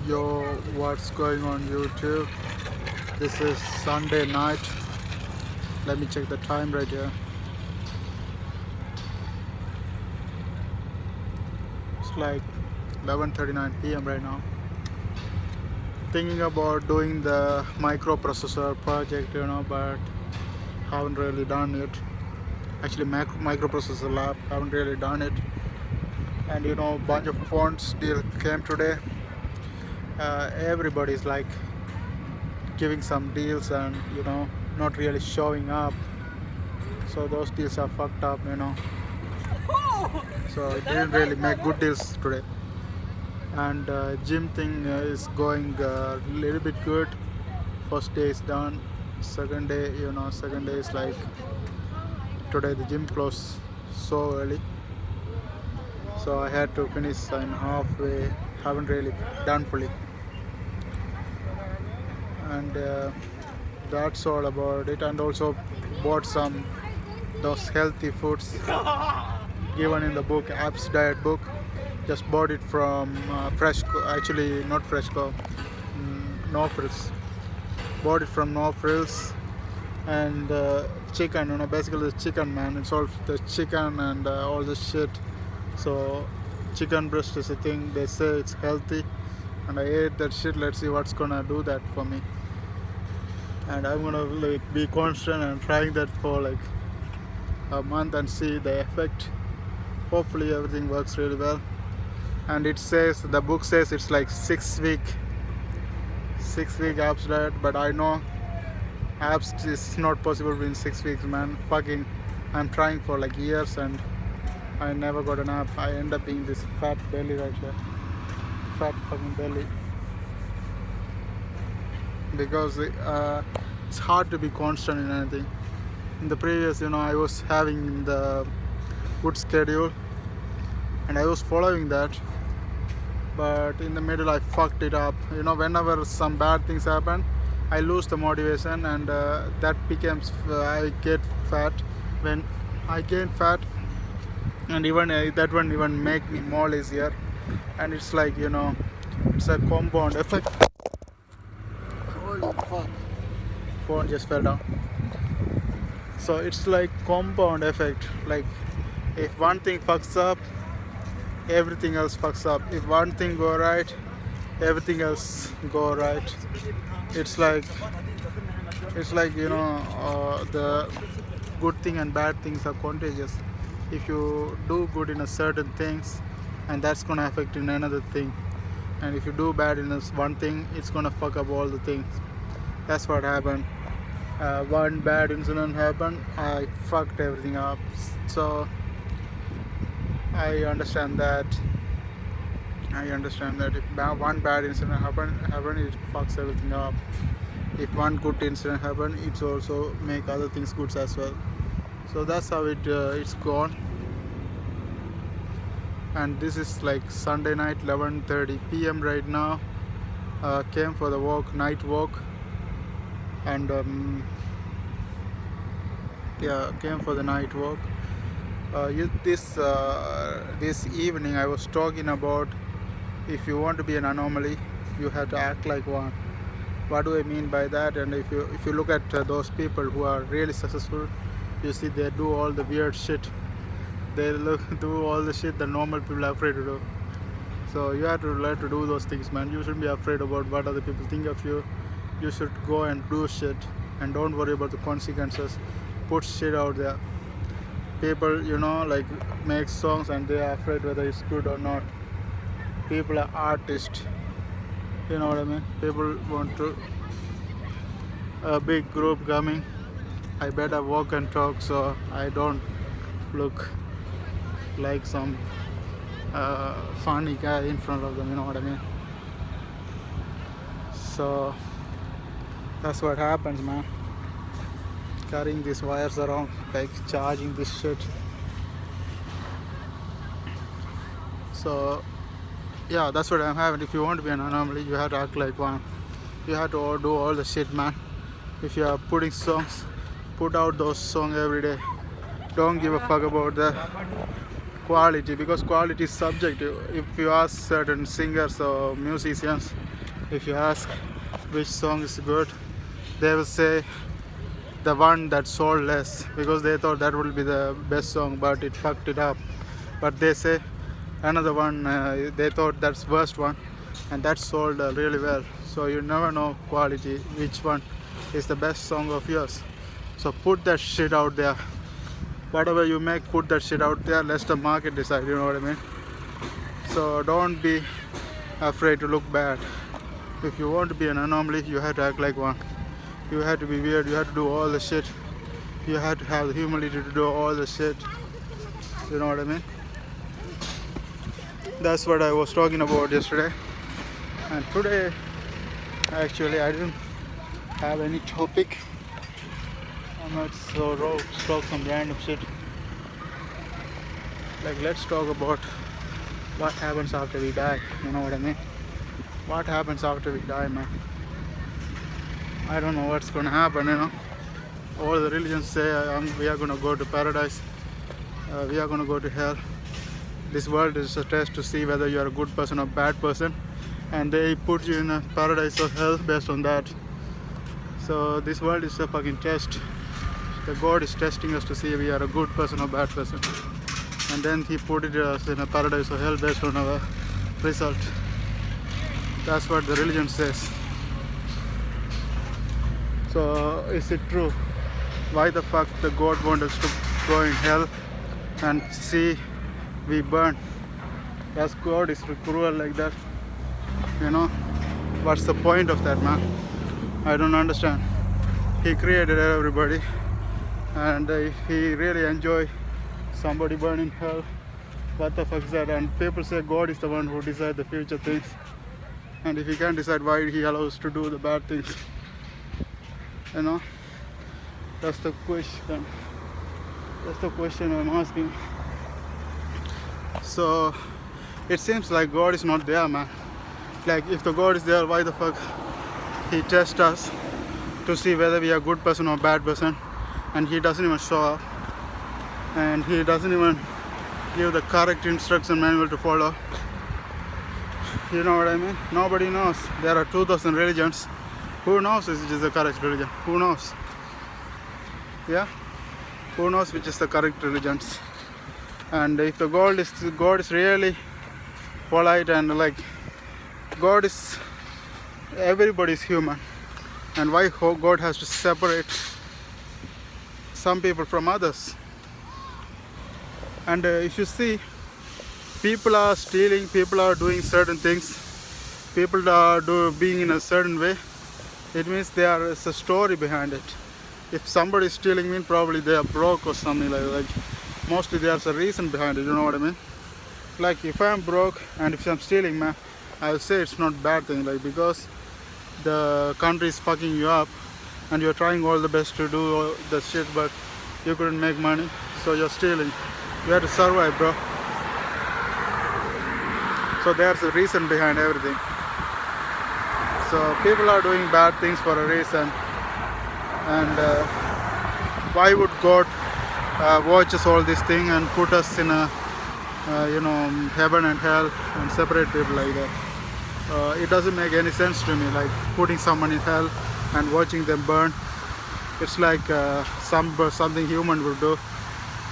Yo, what's going on YouTube? This is Sunday night. Let me check the time right here. It's like 11:39 p.m. right now. Thinking about doing the microprocessor project, but haven't really done it. Actually, microprocessor lab, haven't really done it. And bunch of phones deal came today. Everybody's like giving some deals and not really showing up, so those deals are fucked up, so it didn't really make good deals today. And gym thing is going a little bit good. First day is done. Second day is like today the gym closed so early, so I had to finish in halfway. Haven't really done fully. And that's all about it. And also bought some those healthy foods given in the book, Abs Diet book. Just bought it from Freshco, actually not Freshco, No Frills. Bought it from No Frills. And chicken, basically the chicken, man. It's all the chicken and all the shit. So chicken breast is a thing. They say it's healthy, and I ate that shit. Let's see what's gonna do that for me. And I'm gonna be constant and trying that for like a month and see the effect. Hopefully everything works really well. And it says, the book says it's like 6 week abs diet, but I know abs is not possible in 6 weeks, man. Fucking, I'm trying for like years and I never got an ab. I end up being this fat belly right here, fat fucking belly, because it's hard to be constant in anything. In the previous, I was having the good schedule and I was following that, but in the middle I fucked it up. Whenever some bad things happen, I lose the motivation, and that becomes I get fat. When I gain fat, and even that one even make me more lazier, and it's like it's a compound effect. Holy fuck, phone just fell down. So it's like compound effect. Like if one thing fucks up, everything else fucks up. If one thing go right, everything else go right. It's like the good thing and bad things are contagious. If you do good in a certain things, and that's gonna affect in another thing, and if you do bad in this one thing, it's gonna fuck up all the things. That's what happened. One bad incident happened, I fucked everything up. So I understand that if one bad incident happen, it fucks everything up. If one good incident happen, it's also make other things good as well. So that's how it's gone. And this is like Sunday night, 11:30 p.m. right now. Came for the walk, night walk, and came for the night walk. This evening I was talking about, if you want to be an anomaly, you have to act like one. What do I mean by that? And if you look at those people who are really successful, you see they do all the weird shit. They do all the shit that normal people are afraid to do. So you have to learn to do those things, man. You shouldn't be afraid about what other people think of you. You should go and do shit and don't worry about the consequences. Put shit out there. People, make songs and they are afraid whether it's good or not. People are artists. You know what I mean? People want to a big group coming. I better walk and talk so I don't look like some funny guy in front of them. You know what I mean? So that's what happens, man. Carrying these wires around, like charging this shit. So yeah, that's what I'm having. If you want to be an anomaly, you have to act like one. You have to do all the shit, man. If you are putting songs, put out those songs every day. Don't give a fuck about the quality, because quality is subjective. If you ask certain singers or musicians, if you ask which song is good, they will say the one that sold less, because they thought that would be the best song, but it fucked it up. But they say another one, they thought that's worst one, and that sold really well. So you never know quality, which one is the best song of yours. So put that shit out there. Whatever you make, put that shit out there. Let the market decide, you know what I mean? So don't be afraid to look bad. If you want to be an anomaly, you have to act like one. You have to be weird, you have to do all the shit. You have to have the humility to do all the shit. You know what I mean? That's what I was talking about yesterday. And today, actually, I didn't have any topic. I might talk some random shit. Like, let's talk about what happens after we die. You know what I mean? What happens after we die, man? I don't know what's gonna happen, you know. All the religions say we are gonna go to paradise, we are gonna go to hell. This world is a test to see whether you are a good person or bad person, and they put you in a paradise or hell based on that. So this world is a fucking test. The God is testing us to see if we are a good person or bad person, and then He put us in a paradise or hell based on our result. That's what the religion says. So is it true? Why the fuck the God wants us to go in hell and see we burn? As God is cruel like that, you know? What's the point of that, man? I don't understand. He created everybody, and if He really enjoy somebody burning hell, what the fuck is that? And people say God is the one who decides the future things, and if He can't decide, why He allows to do the bad things? You know, that's the question. That's the question I'm asking. So it seems like God is not there, man. Like, if the God is there, why the fuck He tests us to see whether we are a good person or bad person, and He doesn't even show up, and He doesn't even give the correct instruction manual to follow. You know what I mean? Nobody knows. There are 2,000 religions. Who knows which is the correct religion? Who knows? Yeah? Who knows which is the correct religions? And if the God is really polite, and like, God is, everybody is human, and why God has to separate some people from others? And if you see, people are stealing, people are doing certain things, people are being in a certain way, it means there is a story behind it. If somebody is stealing, mean probably they are broke or something like that. Like, mostly there's a reason behind it, you know what I mean? Like, if I'm broke and if I'm stealing, man, I will say it's not bad thing, like, because the country is fucking you up and you're trying all the best to do all the shit, but you couldn't make money, so you're stealing. You have to survive, bro. So there's a reason behind everything. So people are doing bad things for a reason, and why would God watch us all this thing and put us in a heaven and hell and separate people like that? It doesn't make any sense to me, like putting someone in hell and watching them burn. It's like something human would do.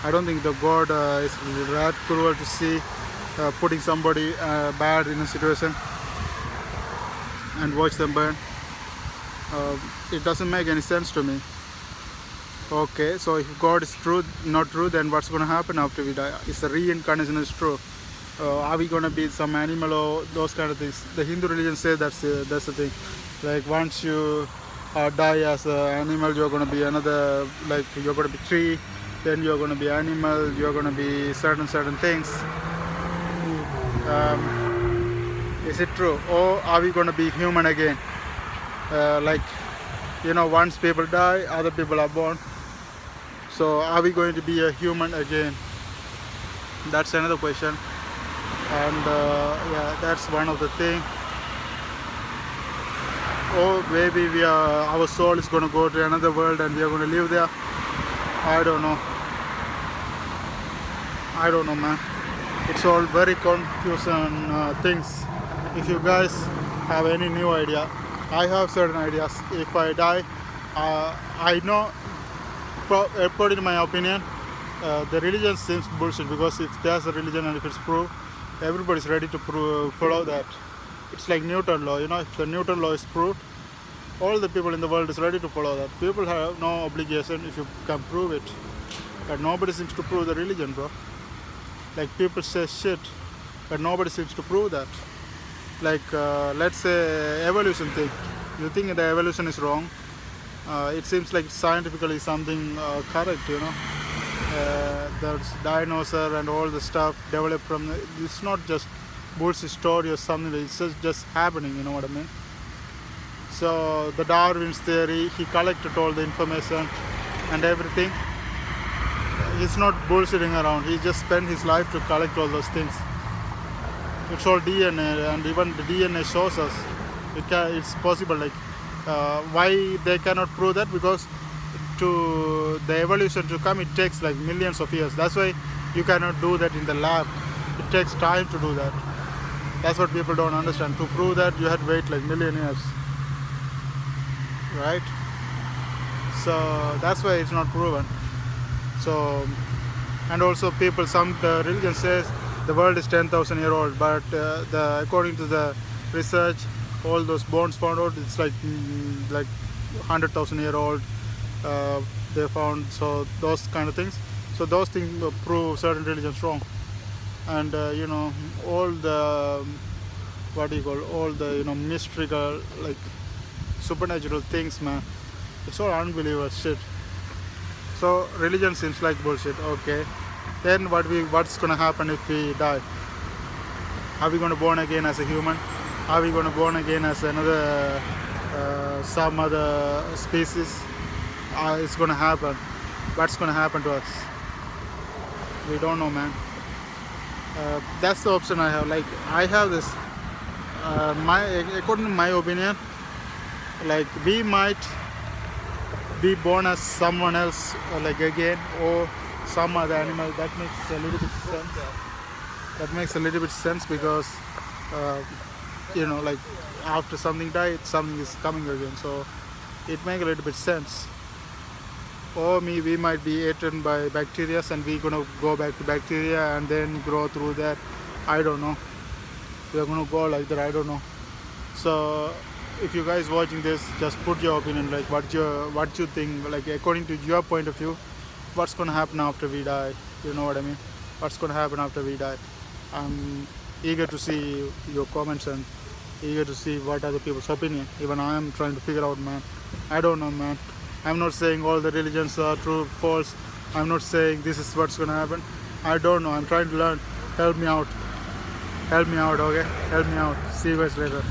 I don't think the God is that cruel to see putting somebody bad in a situation and watch them burn. It doesn't make any sense to me. Okay, so if God is not true, then what's going to happen after we die? Is the reincarnation is true? Are we going to be some animal or those kind of things? The Hindu religion says that's the thing. Like, once you die as an animal, you're going to be another, like, you're going to be tree, then you're going to be animal, you're going to be certain things. Is it true? Or are we going to be human again? Like, once people die, other people are born. So are we going to be a human again? That's another question. And yeah, that's one of the things. Or maybe our soul is going to go to another world and we are going to live there. I don't know, man. It's all very confusing things. If you guys have any new idea, I have certain ideas. If I die, I know, according to my opinion, the religion seems bullshit, because if there's a religion and if it's proved, everybody's ready to follow that. It's like Newton law, if the Newton law is proved, all the people in the world is ready to follow that. People have no obligation if you can prove it, but nobody seems to prove the religion, bro. Like, people say shit, but nobody seems to prove that. Like, let's say evolution thing. You think the evolution is wrong? It seems like scientifically something correct, there's dinosaur and all the stuff developed from it's not just bullshit story or something. It's just happening, you know what I mean? So the Darwin's theory, he collected all the information and everything. He's not bullshitting around. He just spent his life to collect all those things. It's all DNA, and even the DNA shows us it's possible. Like, why they cannot prove that? Because to the evolution to come, it takes like millions of years. That's why you cannot do that in the lab. It takes time to do that. That's what people don't understand. To prove that, you had to wait like million years, right? So that's why it's not proven. So, and also people, some religion says the world is 10,000 years old, but according to the research, all those bones found out, it's like 100,000 years old. They found, so those kind of things. So those things prove certain religions wrong. And all the all the mystical, like supernatural things, man, it's all unbelievable shit. So religion seems like bullshit. Okay, then what's gonna happen if we die? Are we gonna born again as a human? Are we gonna born again as another some other species? It's gonna happen. What's gonna happen to us? We don't know, man. That's the option I have. Like, I have this. According to my opinion, like, we might be born as someone else, like again, or some other animal. That makes a little bit sense. That makes a little bit sense because, like, after something died, something is coming again. So it makes a little bit sense. Or we might be eaten by bacteria, and we're gonna go back to bacteria and then grow through that. I don't know. We're gonna go like that. I don't know. So if you guys watching this, just put your opinion, like what you think, like according to your point of view, what's gonna happen after we die. You know what I mean? What's gonna happen after we die? I'm eager to see your comments and eager to see what other people's opinion. Even I am trying to figure out, man. I don't know, man. I'm not saying all the religions are true, false. I'm not saying this is what's gonna happen. I don't know. I'm trying to learn. Help me out. Help me out, okay? Help me out. See you guys later.